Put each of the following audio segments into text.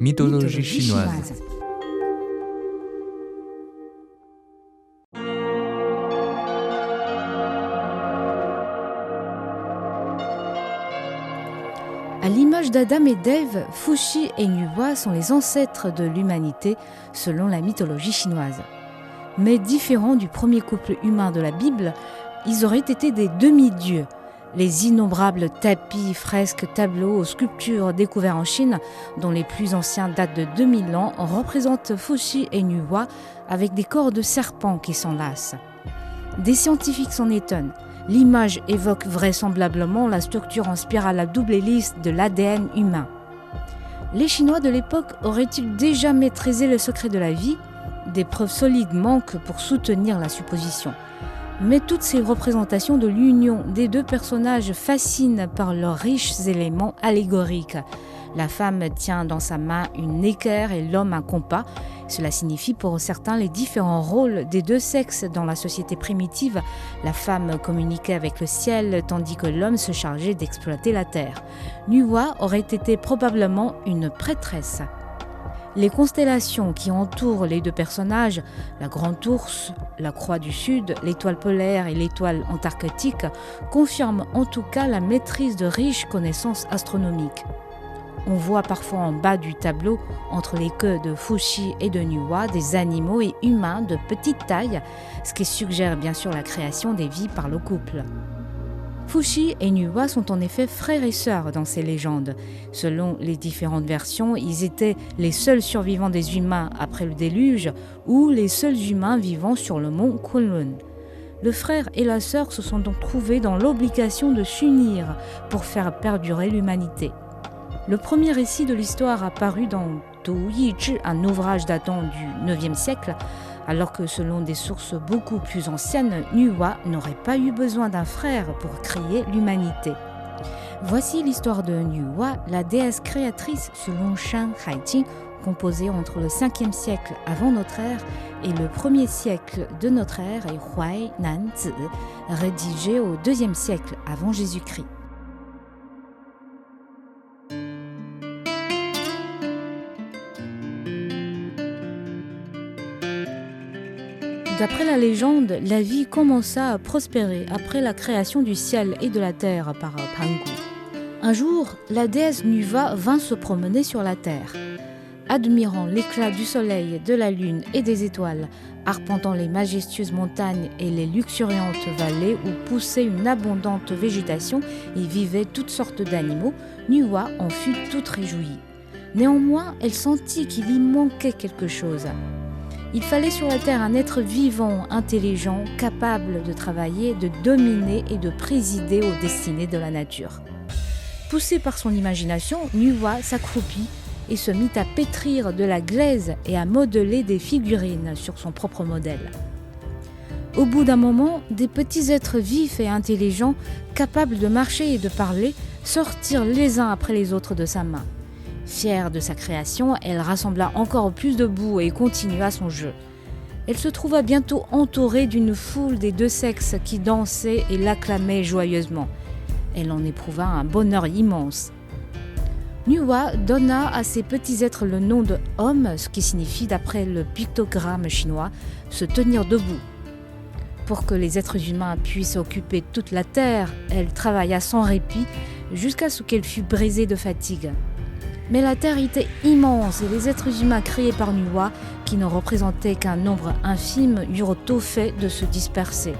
Mythologie chinoise. À l'image d'Adam et d'Ève, Fuxi et Nuwa sont les ancêtres de l'humanité selon la mythologie chinoise. Mais différents du premier couple humain de la Bible, ils auraient été des demi-dieux. Les innombrables tapis, fresques, tableaux, sculptures découverts en Chine, dont les plus anciens datent de 2000 ans, représentent Fuxi et Nuwa avec des corps de serpents qui s'enlacent. Des scientifiques s'en étonnent. L'image évoque vraisemblablement la structure en spirale à double hélice de l'ADN humain. Les Chinois de l'époque auraient-ils déjà maîtrisé le secret de la vie ? Des preuves solides manquent pour soutenir la supposition. Mais toutes ces représentations de l'union des deux personnages fascinent par leurs riches éléments allégoriques. La femme tient dans sa main une équerre et l'homme un compas. Cela signifie pour certains les différents rôles des deux sexes dans la société primitive. La femme communiquait avec le ciel tandis que l'homme se chargeait d'exploiter la terre. Nuwa aurait été probablement une prêtresse. Les constellations qui entourent les deux personnages, la Grande Ourse, la Croix du Sud, l'étoile polaire et l'étoile antarctique, confirment en tout cas la maîtrise de riches connaissances astronomiques. On voit parfois en bas du tableau, entre les queues de Fuxi et de Nuwa, des animaux et humains de petite taille, ce qui suggère bien sûr la création des vies par le couple. Fuxi et Nuwa sont en effet frères et sœurs dans ces légendes. Selon les différentes versions, ils étaient les seuls survivants des humains après le déluge ou les seuls humains vivant sur le mont Kunlun. Le frère et la sœur se sont donc trouvés dans l'obligation de s'unir pour faire perdurer l'humanité. Le premier récit de l'histoire apparu dans Tu Yizhi, un ouvrage datant du IXe siècle, alors que selon des sources beaucoup plus anciennes, Nuwa n'aurait pas eu besoin d'un frère pour créer l'humanité. Voici l'histoire de Nuwa, la déesse créatrice selon Shan Haijing, composée entre le 5e siècle avant notre ère et le 1er siècle de notre ère, et Huai Nan Zi, rédigée au 2e siècle avant Jésus-Christ. D'après la légende, la vie commença à prospérer après la création du ciel et de la terre par Pangu. Un jour, la déesse Nuwa vint se promener sur la terre. Admirant l'éclat du soleil, de la lune et des étoiles, arpentant les majestueuses montagnes et les luxuriantes vallées où poussait une abondante végétation et vivaient toutes sortes d'animaux, Nuwa en fut toute réjouie. Néanmoins, elle sentit qu'il y manquait quelque chose. Il fallait sur la terre un être vivant, intelligent, capable de travailler, de dominer et de présider aux destinées de la nature. Poussée par son imagination, Nuwa s'accroupit et se mit à pétrir de la glaise et à modeler des figurines sur son propre modèle. Au bout d'un moment, des petits êtres vifs et intelligents, capables de marcher et de parler, sortirent les uns après les autres de sa main. Fière de sa création, elle rassembla encore plus de boue et continua son jeu. Elle se trouva bientôt entourée d'une foule des deux sexes qui dansaient et l'acclamaient joyeusement. Elle en éprouva un bonheur immense. Nuwa donna à ces petits êtres le nom de homme, ce qui signifie, d'après le pictogramme chinois, se tenir debout. Pour que les êtres humains puissent occuper toute la terre, elle travailla sans répit jusqu'à ce qu'elle fût brisée de fatigue. Mais la terre était immense et les êtres humains créés par Nuwa, qui ne représentaient qu'un nombre infime, eurent tôt fait de se disperser.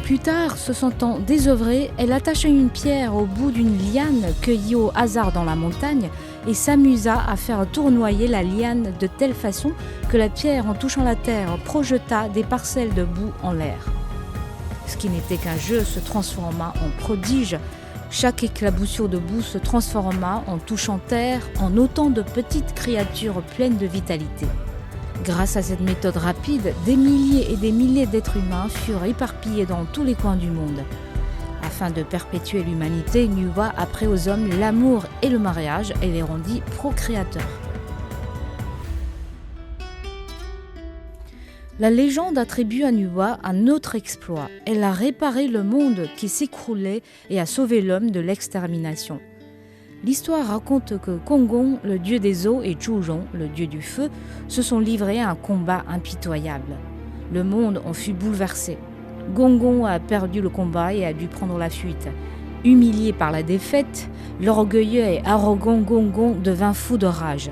Plus tard, se sentant désœuvrée, elle attacha une pierre au bout d'une liane cueillie au hasard dans la montagne et s'amusa à faire tournoyer la liane de telle façon que la pierre, en touchant la terre, projeta des parcelles de boue en l'air. Ce qui n'était qu'un jeu se transforma en prodige. Chaque éclaboussure de boue se transforma, en touchant terre, en autant de petites créatures pleines de vitalité. Grâce à cette méthode rapide, des milliers et des milliers d'êtres humains furent éparpillés dans tous les coins du monde. Afin de perpétuer l'humanité, Nuwa apprit aux hommes l'amour et le mariage et les rendit procréateurs. La légende attribue à Nuwa un autre exploit. Elle a réparé le monde qui s'écroulait et a sauvé l'homme de l'extermination. L'histoire raconte que Gongong, le dieu des eaux, et Zhurong, le dieu du feu, se sont livrés à un combat impitoyable. Le monde en fut bouleversé. Gongong a perdu le combat et a dû prendre la fuite. Humilié par la défaite, l'orgueilleux et arrogant Gongong devint fou de rage.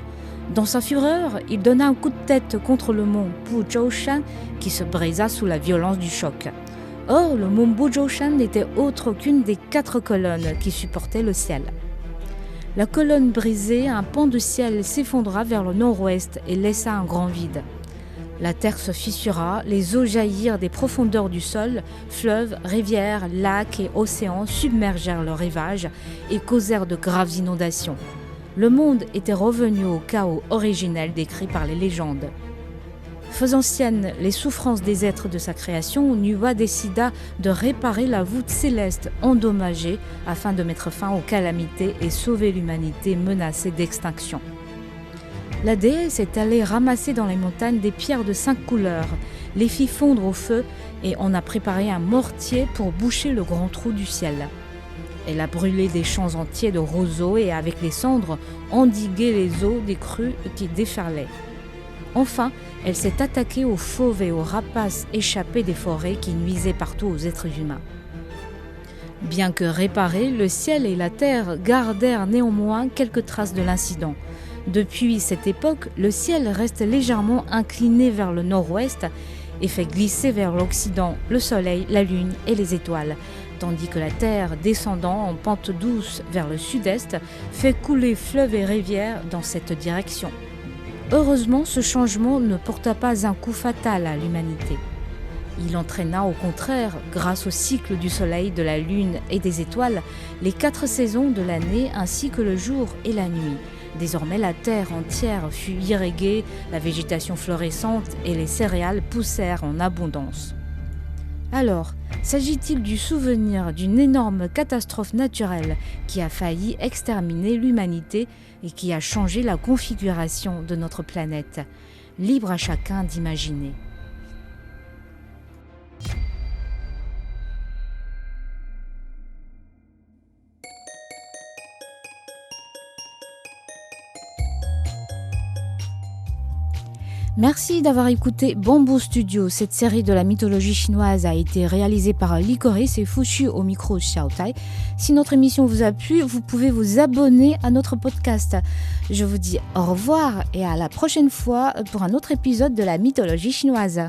Dans sa fureur, il donna un coup de tête contre le mont Buzhoushan qui se brisa sous la violence du choc. Or, le mont Buzhoushan n'était autre qu'une des 4 colonnes qui supportaient le ciel. La colonne brisée, un pan de ciel s'effondra vers le nord-ouest et laissa un grand vide. La terre se fissura, les eaux jaillirent des profondeurs du sol, fleuves, rivières, lacs et océans submergèrent le rivage et causèrent de graves inondations. Le monde était revenu au chaos originel décrit par les légendes. Faisant sienne les souffrances des êtres de sa création, Nuwa décida de réparer la voûte céleste endommagée afin de mettre fin aux calamités et sauver l'humanité menacée d'extinction. La déesse est allée ramasser dans les montagnes des pierres de 5 couleurs, les fit fondre au feu et en a préparé un mortier pour boucher le grand trou du ciel. Elle a brûlé des champs entiers de roseaux et avec les cendres endigué les eaux des crues qui déferlaient. Enfin, elle s'est attaquée aux fauves et aux rapaces échappés des forêts qui nuisaient partout aux êtres humains. Bien que réparés, le ciel et la terre gardèrent néanmoins quelques traces de l'incident. Depuis cette époque, le ciel reste légèrement incliné vers le nord-ouest et fait glisser vers l'occident le soleil, la lune et les étoiles, tandis que la terre, descendant en pente douce vers le sud-est, fait couler fleuves et rivières dans cette direction. Heureusement, ce changement ne porta pas un coup fatal à l'humanité. Il entraîna au contraire, grâce au cycle du soleil, de la lune et des étoiles, les 4 saisons de l'année ainsi que le jour et la nuit. Désormais, la terre entière fut irriguée, la végétation florissante et les céréales poussèrent en abondance. Alors, s'agit-il du souvenir d'une énorme catastrophe naturelle qui a failli exterminer l'humanité et qui a changé la configuration de notre planète? Libre à chacun d'imaginer. Merci d'avoir écouté Bamboo Studio. Cette série de la mythologie chinoise a été réalisée par Licorice et Fushi au micro Xiaotai. Si notre émission vous a plu, vous pouvez vous abonner à notre podcast. Je vous dis au revoir et à la prochaine fois pour un autre épisode de la mythologie chinoise.